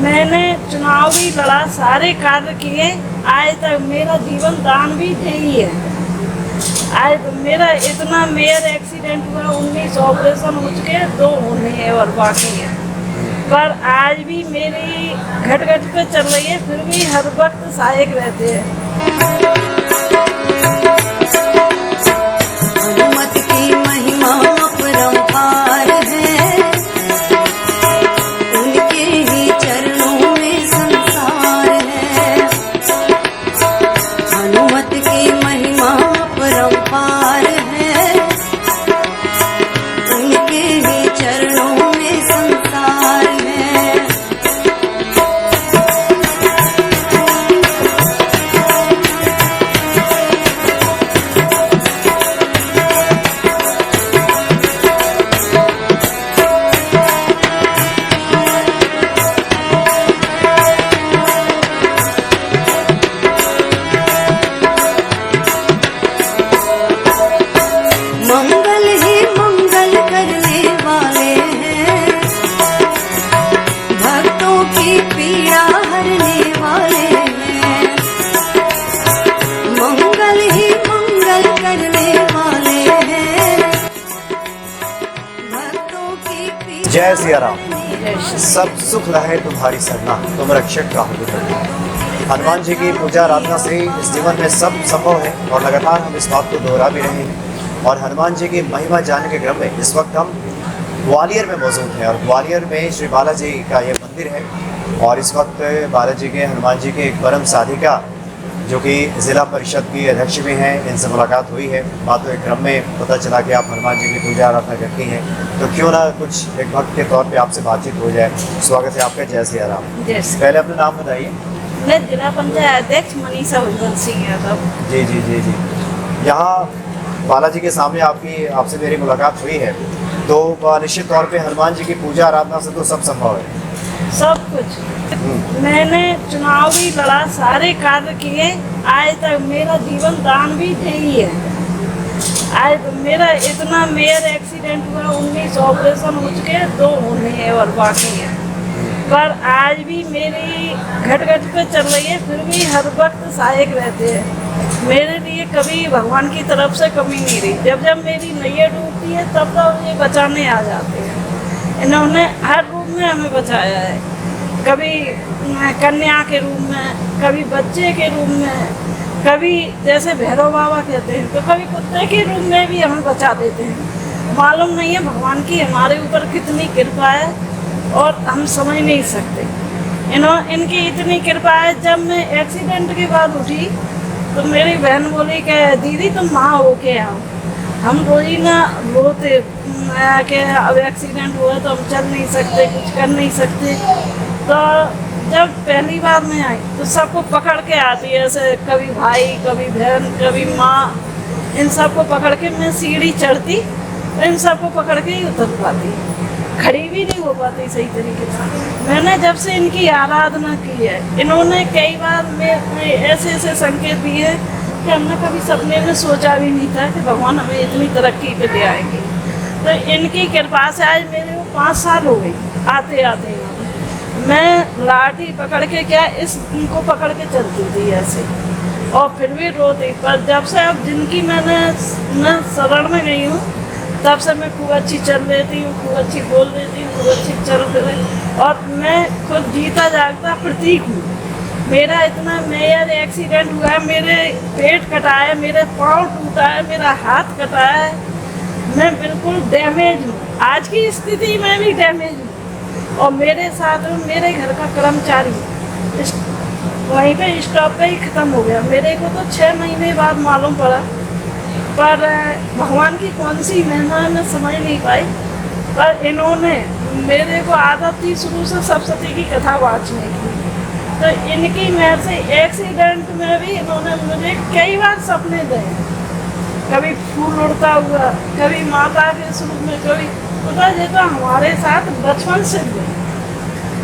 मैंने चुनाव भी लड़ा, सारे कार्य किए, आज तक मेरा जीवन दान भी यही है। आज तो मेरा इतना मेयर एक्सीडेंट हुआ, 19 ऑपरेशन हो चुके हैं, 2 होने हैं और बाकी है, पर आज भी मेरी घट घट पे चल रही है, फिर भी हर वक्त सहायक रहते हैं। हनुमत की महिमा अपरंपार है, उनके ही चरणों में संसार है। हनुमत की महिमा अपरंपार है, उनके ही चरणों में संसार है। मंगल ही मंगल करने वाले हैं, भक्तों की पीड़ा हरने वाले हैं। मंगल ही मंगल करने वाले हैं, भक्तों की पीड़ा जय सिया राम। जय श्री सब सुख रहे तुम्हारी सरना, तुम रक्षक का हो धर्म। हनुमान जी की पूजा आराधना से इस जीवन में सब संभव है और लगातार हम इस बात को दोहरा भी रहे हैं। और हनुमान जी की महिमा जानने के क्रम में इस वक्त हम ग्वालियर में मौजूद हैं और ग्वालियर में श्री बालाजी का ये मंदिर है। और इस वक्त बालाजी के हनुमान जी के एक परम साधिका जो कि ज़िला परिषद की अध्यक्ष भी हैं, इनसे मुलाकात हुई है। बातों के क्रम में पता चला कि आप हनुमान जी की पूजा आराधना करती हैं, तो क्यों ना कुछ एक भक्त के तौर पे आपसे बातचीत हो जाए। स्वागत है आपका। जय सिया राम। जय श्री। पहले अपना नाम बताइए। मैं जिला पंचायत अध्यक्ष मनीषा उज्जवल सिंह यादव। जी जी जी जी। यहाँ बालाजी के सामने आपसे मेरी मुलाकात हुई है, तो निश्चित तौर पे हनुमान जी की पूजा आराधना से तो सब संभव है। सब कुछ मैंने चुनाव भी लड़ा, सारे कार्य किए, आज तक मेरा जीवन दान भी यही है। आज तो मेरा इतना मेयर एक्सीडेंट हुआ, 19 ऑपरेशन हो चुके हैं, 2 होने हैं और बाकी है, पर आज भी मेरी घट घट पे चल रही है, फिर भी हर वक्त सहायक रहते हैं। मेरे लिए कभी भगवान की तरफ से कमी नहीं रही। जब जब मेरी नैया डूबती है तब तब ये बचाने आ जाते हैं। इन्होंने हर रूप में हमें बचाया है, कभी कन्या के रूप में, कभी बच्चे के रूप में, कभी जैसे भैरव बाबा कहते हैं, तो कभी कुत्ते के रूप में भी हमें बचा देते हैं। मालूम नहीं है भगवान की हमारे ऊपर कितनी कृपा है और हम समझ नहीं सकते। इनकी इतनी कृपा है। जब मैं एक्सीडेंट के बाद उठी तो मेरी बहन बोली कि दीदी तुम वहाँ होके आओ। हम रोई ना रोते कि अब एक्सीडेंट हुआ तो हम चल नहीं सकते, कुछ कर नहीं सकते। तो जब पहली बार मैं आई तो सबको पकड़ के आती है, ऐसे कभी भाई, कभी बहन, कभी माँ, इन सबको पकड़ के मैं सीढ़ी चढ़ती तो इन सबको पकड़ के ही उतर पाती, खड़ी भी नहीं हो पाती सही तरीके से। मैंने जब से इनकी आराधना की है, इन्होंने कई बार में ऐसे ऐसे संकेत दिए कि हमने कभी सपने में सोचा भी नहीं था कि भगवान हमें इतनी तरक्की पे ले आएंगे। तो इनकी कृपा से आज मेरे को 5 साल हो गई आते आते। मैं लाठी पकड़ के इनको पकड़ के चलती थी ऐसे, और फिर भी रोती। पर जब से अब जिनकी मैं शरण में गई हूँ तब से मैं खूब अच्छी चल लेती हूँ, खूब अच्छी बोल लेती हूँ, खूब अच्छी चल फिर, और मैं खुद जीता जागता प्रतीक हूँ। मेरा इतना मेयर एक्सीडेंट हुआ है, मेरे पेट कटा है, मेरे पाँव टूटा है, मेरा हाथ कटा है, मैं बिल्कुल डैमेज हूँ। आज की स्थिति में भी डैमेज हूँ। और मेरे साथ मेरे घर का कर्मचारी वहीं पे स्टॉप पे ही ख़त्म हो गया। मेरे को तो 6 महीने बाद मालूम पड़ा, पर भगवान की कौन सी महिमा है मैं समझ नहीं पाई। पर इन्होंने मेरे को आदत थी शुरू से सप्तशती की कथा वाचने की, तो इनकी मेहर से एक्सीडेंट में भी इन्होंने मुझे कई बार सपने दिए, कभी फूल उड़ता हुआ, कभी माता के स्वरूप में, कभी पता ये तो हमारे साथ बचपन से हुए।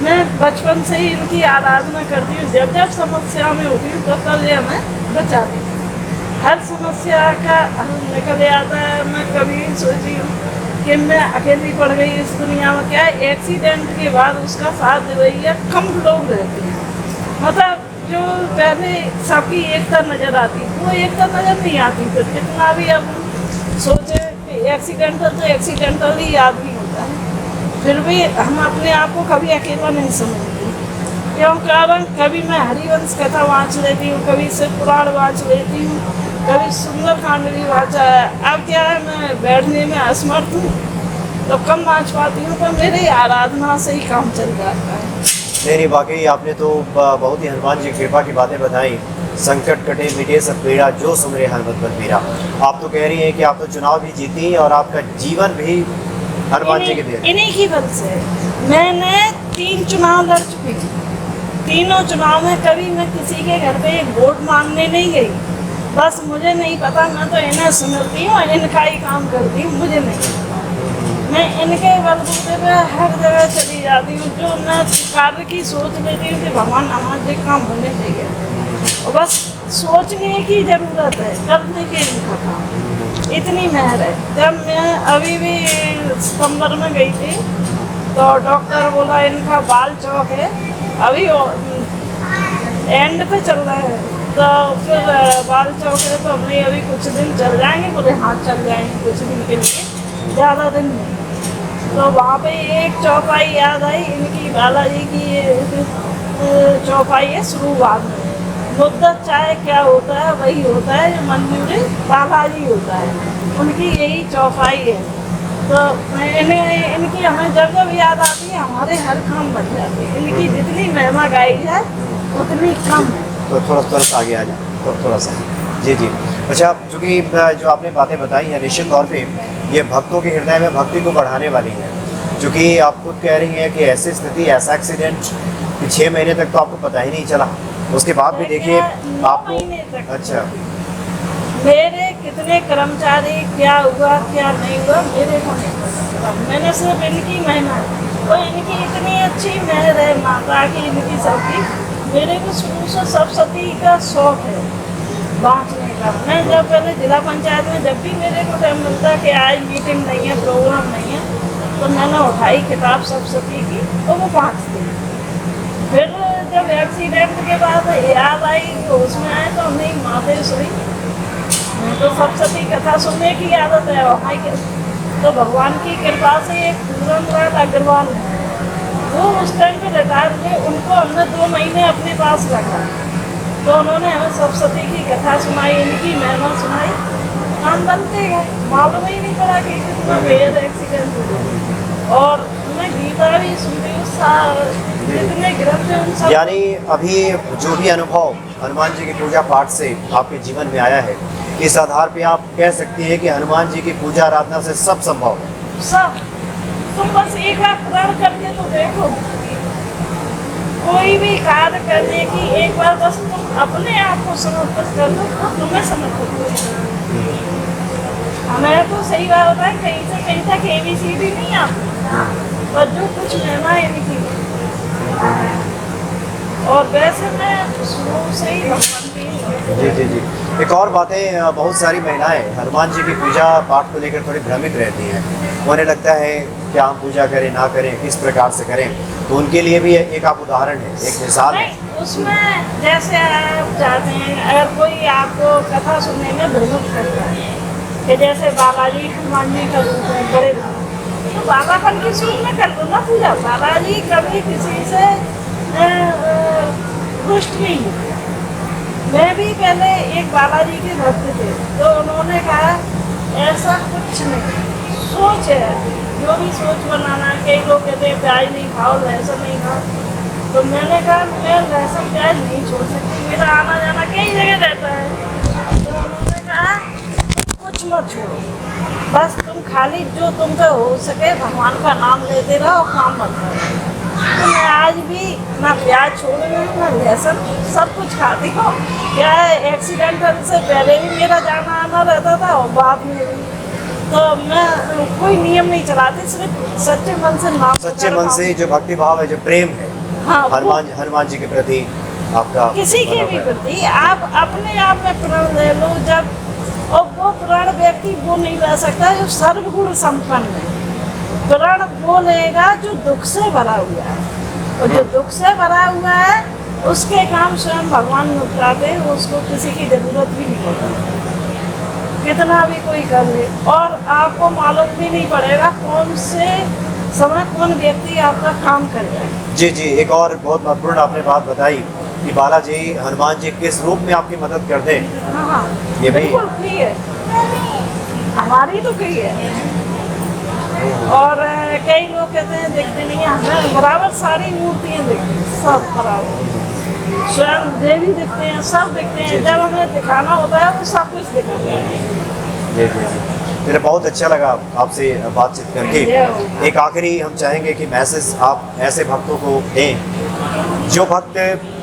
मैं बचपन से ही इनकी आराधना करती हूँ। जब जब समस्या में होती हूँ तब तब ये हमें बचाती है। हर समस्या का हल निकल आता है। मैं कभी सोची हूँ कि मैं अकेली पड़ गई इस दुनिया में। क्या है, एक्सीडेंट के बाद उसका साथ रवैया कम लोग रहते हैं। मतलब जो पहले सबकी एकता नजर आती, वो एकता नजर नहीं आती। फिर कितना भी अब सोचे कि एक्सीडेंटल तो एक्सीडेंटल ही आदमी होता है, फिर भी हम अपने आप को कभी अकेला नहीं समझते। क्यों? कारण कभी मैं हरिवंश कथा वाँच लेती हूँ, कभी शिव पुराण वाँच लेती हूँ, कभी सुंदरकांड भी वाँचा है। अब क्या है, मैं बैठने में असमर्थ हूँ तो कम वाँच पाती हूँ, पर मेरी आराधना से ही काम चल जाता है। नहीं, वाकई आपने तो बहुत ही हनुमान जी की कृपा की बातें बताई। संकट कटे मिटे सब पीड़ा, जो सुमरे हनुमत बल बीरा। आप तो कह रही हैं कि आप तो चुनाव भी जीती और आपका जीवन भी हनुमान जी के देन। इन्हीं की वजह से मैंने 3 चुनाव लड़ चुकी थी। तीनों चुनाव में कभी मैं किसी के घर पे एक वोट मांगने नहीं गई। बस मुझे नहीं पता, मैं तो इन्हें सुनती हूँ, इनका ही काम करती हूँ, मुझे नहीं पता। मैं इनके बलबूते पे हर जगह चली जाती हूँ। जो मैं कार्य की सोच लेती हूँ कि भगवान हमारे काम होने चाहिए, और बस सोचने की ज़रूरत है, करने के इनका काम इतनी मेहर है। जब मैं अभी भी सितंबर में गई थी तो डॉक्टर बोला इनका बाल चौक है, अभी एंड पे चल रहा है, तो फिर बाल चौक है तो हमने अभी कुछ दिन चल जाएंगे, पूरे हाथ चल जाएंगे कुछ दिन के लिए, ज़्यादा दिन नहीं। तो वहाँ पे एक चौपाई याद आई इनकी, बालाजी की चौपाई है शुरुआत में, मुद्दत चाहे क्या होता है वही होता है, जो मंजूर बालाजी होता है, उनकी यही चौपाई है। तो इनकी हमें जब जब याद आती है हमारे हर काम बन जाते हैं। इनकी जितनी महिमा गाई जाए उतनी कम है। तो थोड़ा सा आगे आ जाए, तो थोड़ा सा। जी जी। अच्छा, चूँकि जो आपने बातें बताई हैं निश्चित तौर पे ये भक्तों के हृदय में भक्ति को बढ़ाने वाली हैं। चूँकि आप खुद कह रही हैं कि ऐसी स्थिति, ऐसा एक्सीडेंट कि 6 महीने तक तो आपको पता ही नहीं चला, उसके बाद भी देखिए आपको। अच्छा, मेरे कितने कर्मचारी क्या हुआ क्या नहीं हुआ मेरे को नहीं पता। मैंने सिर्फ इनकी महिमा, और इनकी इतनी अच्छी मेहर है माता की, इनकी सबकी। मेरे को शुरू से सरस्वती का शौक है बाँटने का। मैं जब पहले जिला पंचायत में जब भी मेरे को टाइम मिलता कि आज मीटिंग नहीं है, प्रोग्राम नहीं है, तो मैंने उठाई किताब सरस्वती की तो वो बाँटती। फिर जब एक्सीडेंट के बाद याद आई तो उसमें आए तो नहीं मातेश्वरी, तो सरस्वती कथा सुनने की आदत है वहाँ की। तो भगवान की कृपा से एक पूरनलाल अग्रवाल है, वो उस टाइम पे रिटायर हुए, उनको हमने 2 महीने अपने पास रखा, तो उन्होंने हमें सरस्वती की कथा सुनाई, इनकी महिमा सुनाई, काम बनते गए। मालूम ही नहीं पड़ा कि कितना बेहद एक्सीडेंट हुआ। और मैं गीता भी सुनती हूँ, जितने ग्रंथ हैं उन सब। यानी अभी जो भी अनुभव हनुमान जी की पूजा पाठ से आपके जीवन में आया है, इस आधार पे आप कह सकती हैं कि हनुमान जी की पूजा आराधना से सब संभव है। सब, तुम बस एक बार प्रण करके तो देखो, कोई भी कार्य करने की एक बार बस तुम अपने आप को समर्पित कर दो तो तुम्हें समर्पित हो। हमें तो सही बात होता है, कहीं से कहीं तक ABCD नहीं आती, पर जो कुछ महिमा है इनकी। और वैसे मैं शुरू से ही भगवान की। जी जी जी। एक और बातें, बहुत सारी महिलाएं हनुमान जी की पूजा पाठ को लेकर थोड़ी भ्रमित रहती हैं। उन्हें लगता है क्या हम पूजा करें ना करें, किस प्रकार से करें, तो उनके लिए भी एक आप उदाहरण है, एक मिसाल है। उसमें जैसे आप चाहते हैं, अगर कोई आपको कथा सुनने में भ्रमित करता है कि जैसे बालाजी हनुमान जी का रूप है बड़े, तो बाबापन की सूट में कर दो ना पूजा। बालाजी कभी किसी से रुष्ट नहीं हुए। मैं भी पहले एक बालाजी के भक्त थे, तो उन्होंने कहा ऐसा कुछ नहीं, सोच है, जो भी सोच बनाना। कई लोग कहते हैं प्याज नहीं खाओ, लहसुन नहीं खाओ, तो मैंने कहा मैं लहसुन प्याज नहीं छोड़ सकती, मेरा आना जाना कई जगह रहता है। तो उन्होंने कहा कुछ मत छोड़ो, बस तुम खाली जो तुम पे हो सके भगवान का नाम लेते रहो, काम मत करो। तो मैं आज भी ना प्याज छोड़ रही हूँ ना लहसुन, सब कुछ खाती हूँ। क्या है, एक्सीडेंटल से पहले भी मेरा जाना आना रहता था और बाद में भी, तो मैं कोई नियम नहीं चलाती, सिर्फ सच्चे मन से नाम, सच्चे मन से जो भक्ति भाव है, जो प्रेम है, हाँ, हनुमान जी के प्रति आपका, किसी के भी प्रति आप अपने आप में प्रण ले लो। जब और वो प्रण व्यक्ति वो नहीं रह सकता जो सर्वगुण संपन्न है। प्रण वो लेगा जो दुख से भरा हुआ है, और जो दुख से भरा हुआ है उसके काम स्वयं भगवान निपटाते हैं, उसको किसी की जरूरत भी नहीं होती, कितना भी कोई कर ले। और आपको मालूम भी नहीं पड़ेगा कौन से समय कौन व्यक्ति आपका काम करेगा। जी जी, एक और बहुत महत्वपूर्ण आपने बात बताई कि बालाजी हनुमान जी किस रूप में आपकी मदद करते हैं। हाँ, ये भी बिल्कुल फ्री है, हमारी तो फ्री है। और कई लोग कहते हैं देखते नहीं है, हमें बराबर सारी मूर्तियाँ दिखती हैं, सब बराबर, स्वयं देवी दिखते हैं, सब दिखते हैं। जब हमें दिखाना होता है तो सब कुछ दिखाते हैं। जी जी जी, मेरा बहुत अच्छा लगा आपसे बातचीत करके। एक आखिरी हम चाहेंगे कि मैसेज आप ऐसे भक्तों को दें जो भक्त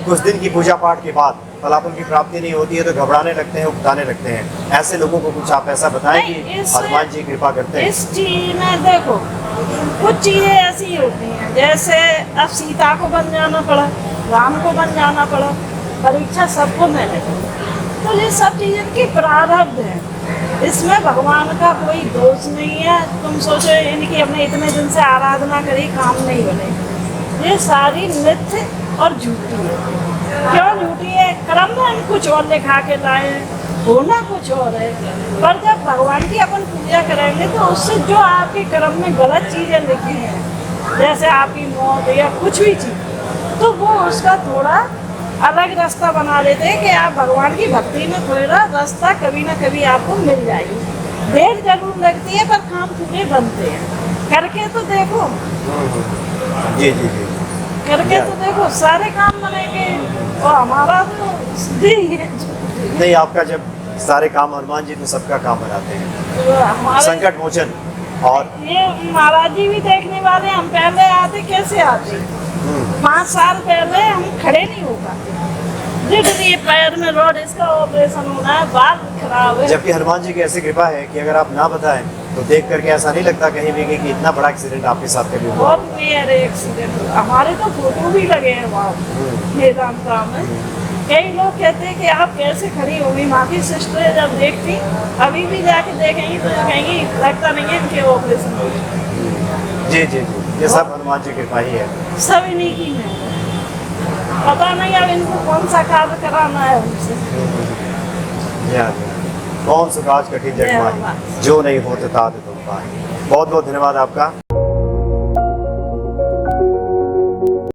कुछ दिन की पूजा पाठ के बाद फलाफल की प्राप्ति नहीं होती है तो घबराने लगते हैं, उकताने लगते हैं। ऐसे लोगों को कुछ आप ऐसा बताएं कि हनुमान जी कृपा करते हैं। इस चीज में देखो कुछ चीजें ऐसी होती हैं, जैसे अब सीता को बन जाना पड़ा, राम को बन जाना पड़ा, परीक्षा सबको मैंने पड़ी, तो ये सब चीजें की प्रारब्ध है, इसमें भगवान का कोई दोष नहीं है। तुम सोचो इनकी हमने इतने दिन से आराधना करी, काम नहीं बने, ये सारी मिथ्य और झूठी है। क्यों झूठी है? क्रम में हम कुछ और लिखा के लाए, होना कुछ और है, पर जब भगवान की अपन पूजा करेंगे तो उससे जो आपके क्रम में गलत चीजें लिखी हैं, जैसे आपकी मौत या कुछ भी चीज, तो वो उसका थोड़ा अलग रास्ता बना देते हैं कि आप भगवान की भक्ति में थोड़ा रास्ता कभी ना कभी आपको मिल जाएगी। देर जरूर लगती है पर काम पूरे बनते हैं। करके तो देखो, जी जी जी, करके तो देखो, सारे काम बनेंगे। और हमारा तो सिद्धि है, नहीं आपका जब सारे काम हनुमान जी तो सबका काम बनाते हैं, तो हमारे संकट मोचन। और ये महाराज जी भी देखने वाले, हम पहले आते कैसे आते, 5 साल पहले हम खड़े नहीं हो पाते, ये पैर में रॉड, इसका ऑपरेशन होना है, बाल खराब है। जबकि हनुमान जी की ऐसी कृपा है कि अगर आप ना बताएं तो देख करके ऐसा नहीं लगता कहीं भी कि इतना बड़ा एक्सीडेंट आपके साथ कभी हुआ। बहुत रेयर एक्सीडेंट, हमारे तो फोटो भी लगे हैं वहाँ वेदांता में। कई लोग कहते हैं कि आप कैसे खड़ी होगी, माँ की सिस्टर जब देखती, अभी भी जाके देखेंगी तो कहेंगी लगता नहीं है इनके ऑपरेशन हो। जी जी जी, ये सब हनुमान जी की कृपा ही है। सब इन्हीं की है, पता नहीं अब इनको कौन सा कार्य कराना है हमसे। कौन सुराज कठिन जग माही, जो नहीं होते तात तुम पाए। बहुत बहुत धन्यवाद आपका।